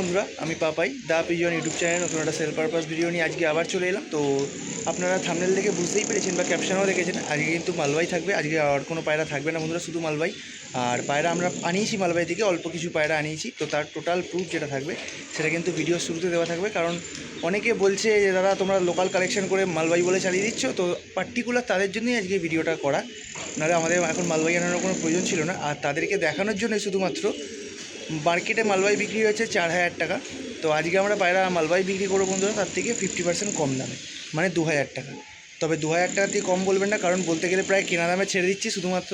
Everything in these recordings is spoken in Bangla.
বন্ধুরা, আমি পাপাই দা পিজন ইউটিউব চ্যানেল নতুন একটা সেল পারপাস ভিডিও নিয়ে আজকে আবার চলে এলাম। তো আপনারা থাম্বনেল দেখে বুঝতেই পেরেছেন বা ক্যাপশনও দেখেছেন, আজকে কিন্তু মালবাই থাকবে। আজকে আর কোনো পায়রা থাকবে না বন্ধুরা, শুধু মালবাই। আর পায়রা আমরা আনিয়েছি মালবাই থেকে, অল্প কিছু পায়রা আনিয়েছি। তো তার টোটাল প্রুফ যেটা থাকবে সেটা কিন্তু ভিডিও শুরুতে দেওয়া থাকবে, কারণ অনেকে বলছে যে দাদা তোমরা লোকাল কালেকশন করে মালবাই বলে চালিয়ে দিচ্ছ। তো পার্টিকুলার তাদের জন্যই আজকে ভিডিওটা করা, নাহলে আমাদের এখন মালবাই আনানোর কোনো প্রয়োজন ছিল না। আর তাদেরকে দেখানোর জন্য শুধুমাত্র মার্কেটে মালবাই বিক্রি হচ্ছে 4,000 টাকা। তো আজকে আমরা পায়রা মালবাই বিক্রি করবো বন্ধুরা তার থেকে 50% কম দামে, মানে 2,000 টাকা। তবে 2,000 টাকা থেকে কম বলবেন না, কারণ বলতে গেলে প্রায় কেনা দামে ছেড়ে দিচ্ছি শুধুমাত্র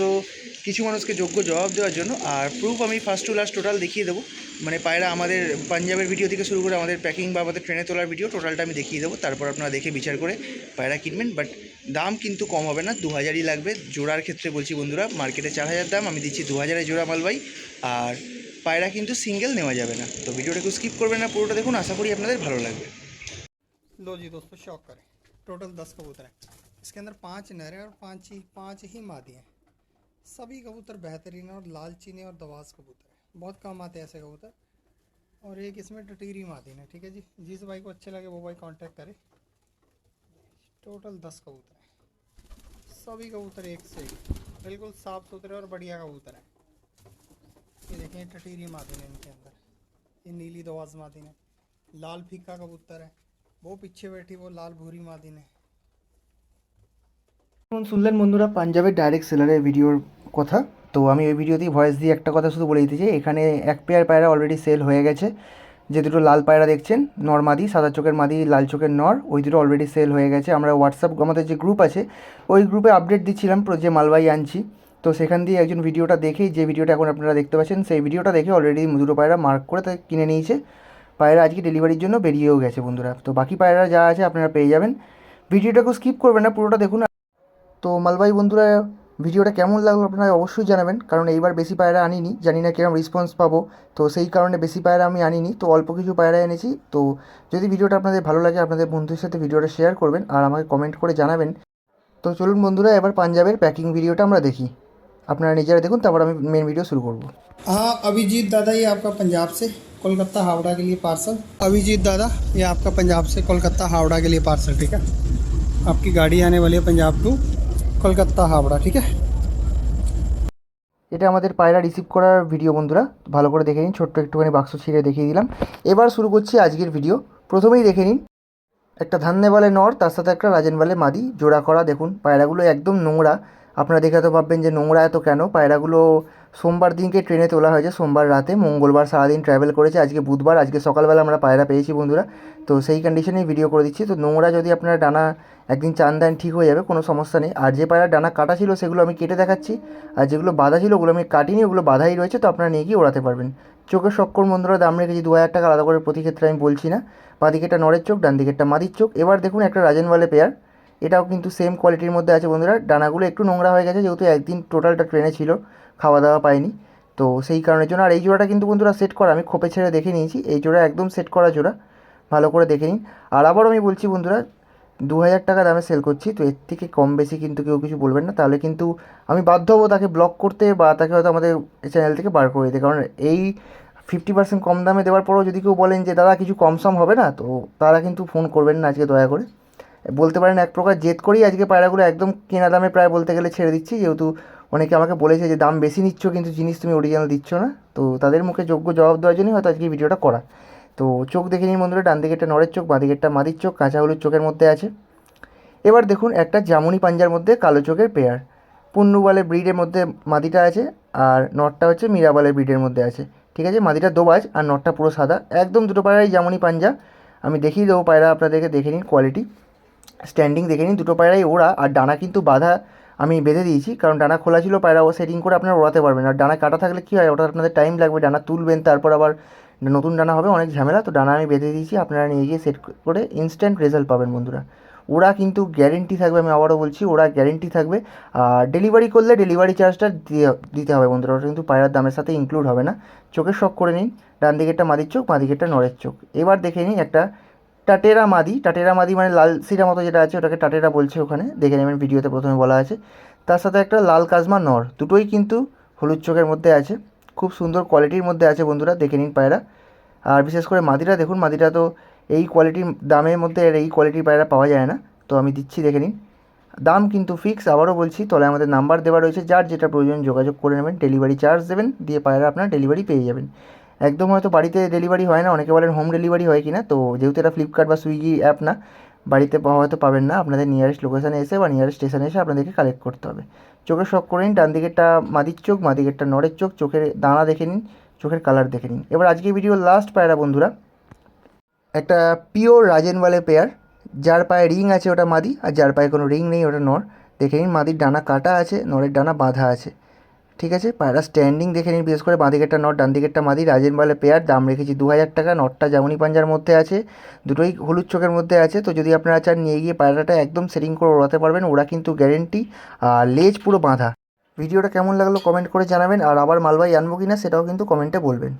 কিছু মানুষকে যোগ্য জবাব দেওয়ার জন্য। আর প্রুফ আমি ফার্স্ট টু লাস্ট টোটাল দেখিয়ে দেবো, মানে পায়রা আমাদের পাঞ্জাবের ভিডিও থেকে শুরু করে আমাদের প্যাকিং বা আমাদের ট্রেনে তোলার ভিডিও টোটালটা আমি দেখিয়ে দেবো। তারপর আপনারা দেখে বিচার করে পায়রা কিনবেন। বাট দাম কিন্তু কম হবে না, 2,000ই লাগবে। জোড়ার ক্ষেত্রে বলছি বন্ধুরা, মার্কেটে 4,000 দাম, আমি দিচ্ছি 2,000-এ জোড়া মালবাই। আর পায়রা কিন্তু सिंगल নেওয়া যাবে না। তো ভিডিওটা একটু স্কিপ করবেন না, পুরোটা দেখুন, আশা করি আপনাদের ভালো লাগবে। लो जी दोस्तों, शौक करें। टोटल 10 कबूतर हैं। इसके अंदर 5 नर हैं और 5 ही मादी हैं। सभी कबूतर बेहतरीन और लालचीनी और दवास कबूतर हैं। बहुत कम आते हैं ऐसे कबूतर। और एक इसमें टटीरी मादीन है। ठीक है जी, जिस भाई को अच्छे लगे वो भाई कांटेक्ट करे। टोटल 10 कबूतर हैं। सभी कबूतर एक से एक बिल्कुल साफ़ सुथरे और बढ़िया कबूतर हैं। ये देखें, टटीरी मादीन है इनके अंदर। ये नीली दवास मादीन है। लाल फीका कबूतर है। वो पीछे बैठी वो लाल भूरी मादीन है। এখন শুনলেন বন্ধুরা পাঞ্জাবের ডাইরেক্ট সেলারের ভিডিওর কথা। তো আমি ওই ভিডিওতেই ভয়েস দিয়ে একটা কথা শুধু বলে দিতে চাই, এখানে এক পেয়ার পায়রা অলরেডি সেল হয়ে গেছে। যে দুটো লাল পায়রা দেখছেন, নর মাদি, সাদা চোখের মাদি, লাল চোখের নর, ওই দুটো অলরেডি সেল হয়ে গেছে। আমরা হোয়াটসঅ্যাপ আমাদের যে গ্রুপ আছে ওই গ্রুপে আপডেট দিচ্ছিলাম যে মালবাই আনছি। তো সেখান দিয়ে একজন ভিডিওটা দেখেই, যে ভিডিওটা এখন আপনারা দেখতে পাচ্ছেন, সেই ভিডিওটা দেখে অলরেডি দুটো পায়রা মার্ক করে তাকে কিনে নিয়েছে। পায়রা আজকে ডেলিভারির জন্য বেরিয়েও গেছে বন্ধুরা। তো বাকি পায়রা যা আছে আপনারা পেয়ে যাবেন। ভিডিওটাকে স্কিপ করবেন না, পুরোটা দেখুন। তো মালবাই বন্ধুরা, ভিডিওটা কেমন লাগলো আপনারা অবশ্যই জানাবেন, কারণ এইবার বেশি পায়রা আনিনি, জানি না কিরকম রেসপন্স পাবো। তো সেই কারণে বেশি পায়রা আমি আনিনি, তো অল্প কিছু পায়রা এনেছি। তো যদি ভিডিওটা আপনাদের ভালো লাগে আপনাদের বন্ধুদের সাথে ভিডিওটা শেয়ার করবেন আর আমাকে কমেন্ট করে জানাবেন। তো চলুন বন্ধুরা, এবার পাঞ্জাবের প্যাকিং ভিডিওটা আমরা দেখি। আপনারা নিজেরা দেখুন, তারপর আমি মেন ভিডিও শুরু করব। हाँ अभिजीत दादा, ये आपका पंजाब से कोलकाता हावड़ा के लिए पार्सल। अभिजीत दादा, ये आपका पंजाब से कोलकाता हावड़ा के लिए पार्सल। ठीक है, आपकी गाड़ी आने वाली है पंजाब टू कोलकाता हावड़ा। ठीक है, এটা আমাদের পায়রা রিসিভ করার ভিডিও বন্ধুরা, ভালো করে দেখে নিন। ছোট্ট একটুখানি বাক্স ছিঁড়ে দেখিয়ে দিলাম। এবার শুরু করছি আজকের ভিডিও। প্রথমেই দেখে নিন, একটা ধান্নেবালে নর, তার সাথে একটা রাজেনবালে মাদি জোড়া করা। দেখুন পায়রাগুলো একদম নোংরা। আপনারা দেখে তো ভাববেন যে নোংরা এত কেন। পায়রাগুলো সোমবার দিনকে ট্রেনে তোলা হয়েছে, সোমবার রাতে, মঙ্গলবার সারাদিন ট্রাভেল করেছে, আজকে বুধবার, আজকে সকালবেলা আমরা পায়রা পেয়েছি বন্ধুরা। তো সেই কন্ডিশনেই ভিডিও করে দিচ্ছি। তো নোংরা যদি আপনারা ডানা একদিন চান দেন ঠিক হয়ে যাবে, কোনো সমস্যা নেই। আর যে পায়রা ডানা কাটা ছিল সেগুলো আমি কেটে দেখাচ্ছি, আর যেগুলো বাঁধা ছিল ওগুলো আমি কাটিনি, ওগুলো বাঁধাই রয়েছে। তো আপনারা নিয়ে গিয়ে ওড়াতে পারবেন। চোখের শক্কর বন্ধুরা দাম রেখেছি 2,000 টাকা, আলাদা করে প্রতি ক্ষেত্রে আমি বলছি না। বাঁ দিকেরটা নরের চোখ, ডান দিকেরটা মাদির চোখ। এবার দেখুন একটা রাজেনওয়ালে পেয়ার, এটাও কিন্তু সেম কোয়ালিটির মধ্যে আছে বন্ধুরা। ডানাগুলো একটু নোংরা হয়ে গেছে, যেহেতু একদিন টোটালটা ট্রেনে ছিল, খাওয়া দাওয়া পায়নি, তো সেই কারণের জন্য। আর এই জোড়াটা কিন্তু বন্ধুরা সেট করা, আমি খোপে ছেড়ে দেখে নিয়েছি, এই জোড়া একদম সেট করা জোড়া, ভালো করে দেখে নিন। আর আবার আমি বলছি বন্ধুরা, 2,000 টাকা দামে সেল করছি, তো এর থেকে কম বেশি কিন্তু কেউ কিছু বলবেন না, তাহলে কিন্তু আমি বাধ্য হবো তাকে ব্লক করতে বা তাকে হয়তো আমাদের চ্যানেল থেকে বার করে দিতে। কারণ এই 50% কম দামে দেওয়ার পরেও যদি কেউ বলেন যে দাদা কিছু কম সম হবে না, তো তারা কিন্তু ফোন করবেন না আজকে, দয়া করে। বলতে পারেন এক প্রকার জেদ করেই আজকে পায়রাগুলো একদম কেনা দামে প্রায় বলতে গেলে ছেড়ে দিচ্ছি, যেহেতু অনেকে আমাকে বলেছে যে দাম বেশি নিচ্ছ কিন্তু জিনিস তুমি অরিজিনাল দিচ্ছ না। তো তাদের মুখে যোগ্য জবাব দেওয়ার জন্যই হয়তো আজকে ভিডিওটা করা। তো চোখ দেখে নিন বন্ধুরা, ডান দিকেরটা নরের চোখ, বাঁ দিকেরটা মাদির চোখ, কাঁচা হলুদ চোখের মধ্যে আছে। এবার দেখুন একটা জামুনি পাঞ্জার মধ্যে কালো চোখের পেয়ার, পুন্নুবালের ব্রিডের মধ্যে মাদিটা আছে, আর নটটা হচ্ছে মীরাবালের ব্রিডের মধ্যে আছে। ঠিক আছে, মাদিটা দোবাজ আর নটটা পুরো সাদা, একদম দুটো পায়রাই জামুনি পাঞ্জা। আমি দেখিয়ে দেবো পায়রা, আপনাদেরকে দেখে নিন কোয়ালিটি, স্ট্যান্ডিং দেখে নিন, দুটো পায়রাই ওড়া। আর ডানা কিন্তু বাঁধা আমি বেঁধে দিয়েছি, কারণ ডানা খোলা ছিল, পায়রা ও সেটিং করে আপনারা ওড়াতে পারবেন। আর ডানা কাটা থাকলে কী হয়, ওটা আপনাদের টাইম লাগবে, ডানা তুলবেন, তারপর আবার নতুন ডানা হবে, অনেক ঝামেলা। তো ডানা আমি বেঁধে দিয়েছি, আপনারা নিয়ে গিয়ে সেট করে ইনস্ট্যান্ট রেজাল্ট পাবেন বন্ধুরা। ওরা কিন্তু গ্যারেন্টি থাকবে, আমি আবারও বলছি, ওরা গ্যারেন্টি থাকবে। আর ডেলিভারি করলে ডেলিভারি চার্জটা দিতে হবে বন্ধুরা, ওটা কিন্তু পায়রার দামের সাথে ইনক্লুড হবে না। চোখের শখ করে নিন, ডান দিকেরটা মাদির চোখ, বাঁ দিকেরটা নরের চোখ। এবার দেখে নিন একটা টাটেরা মাদি। টাটেরা মাদি মানে লাল সিরা মতো যেটা আছে ওটাকে টাটেরা বলছে, ওখানে দেখে নেবেন, ভিডিওতে প্রথমে বলা আছে। তার সাথে একটা লাল কাজমা নর, দুটোই কিন্তু হলুদ চোখের মধ্যে আছে, খুব সুন্দর কোয়ালিটির মধ্যে আছে বন্ধুরা, দেখে নিন পায়রা। আর বিশেষ করে মাদিটা দেখুন, মাদিটা তো এই কোয়ালিটির দামের মধ্যে আর এই কোয়ালিটির পায়রা পাওয়া যায় না। তো আমি দিচ্ছি, দেখে নিন। দাম কিন্তু ফিক্স, আবারও বলছি, তলায় আমাদের নাম্বার দেওয়া রয়েছে, যার যেটা প্রয়োজন যোগাযোগ করে নেবেন। ডেলিভারি চার্জ দেবেন, দিয়ে পায়রা আপনার ডেলিভারি পেয়ে যাবেন। একদম হয়তো বাড়িতে ডেলিভারি হয় না, অনেকে বলেন হোম ডেলিভারি হয় কি না, তো যেহেতু এটা ফ্লিপকার্ট বা সুইগি অ্যাপ না, বাড়িতে হয়তো পাবেন না, আপনাদের নিয়ারেস্ট লোকেশানে এসে বা নিয়ারেস্ট স্টেশনে এসে আপনাদেরকে কালেক্ট করতে হবে। চোখের শখ করে নিন, ডান দিকেরটা মাদির চোখ, বাঁ দিকেরটা নরের চোখ, চোখের দানা দেখে নিন, চোখের কালার দেখে নিন। এবার আজকে ভিডিওর লাস্ট পায়রা বন্ধুরা, একটা পিওর রাজেনওয়ালে পেয়ার, যার পায়ে রিং আছে ওটা মাদি, আর যার পায়ে কোনো রিং নেই ওটা নর। দেখে নিন, মাদির ডানা কাটা আছে, নরের ডানা বাঁধা আছে। ঠিক আছে, পায়রা স্ট্যান্ডিং দেখে নিন, বিশেষ করে বাঁ দিকেরটা নর, ডান দিকেরটা মাদি, রাজেনওয়ালে পেয়ার। দাম রেখেছি 2000 টাকা। নরটা জামুনি পাঞ্জার মধ্যে আছে, দুটোই হলুদ চোখের মধ্যে আছে। তো যদি আপনারা চান নিয়ে গিয়ে পায়রাটা একদম সেটিং করে ওড়াতে পারবেন, ওরা কিন্তু গ্যারেন্টি। আর লেজ পুরো বাঁধা। ভিডিওটা কেমন লাগলো কমেন্ট করে জানাবেন, আর আবার মালবাই আনবো কিনা সেটাও কিন্তু কমেন্টে বলবেন।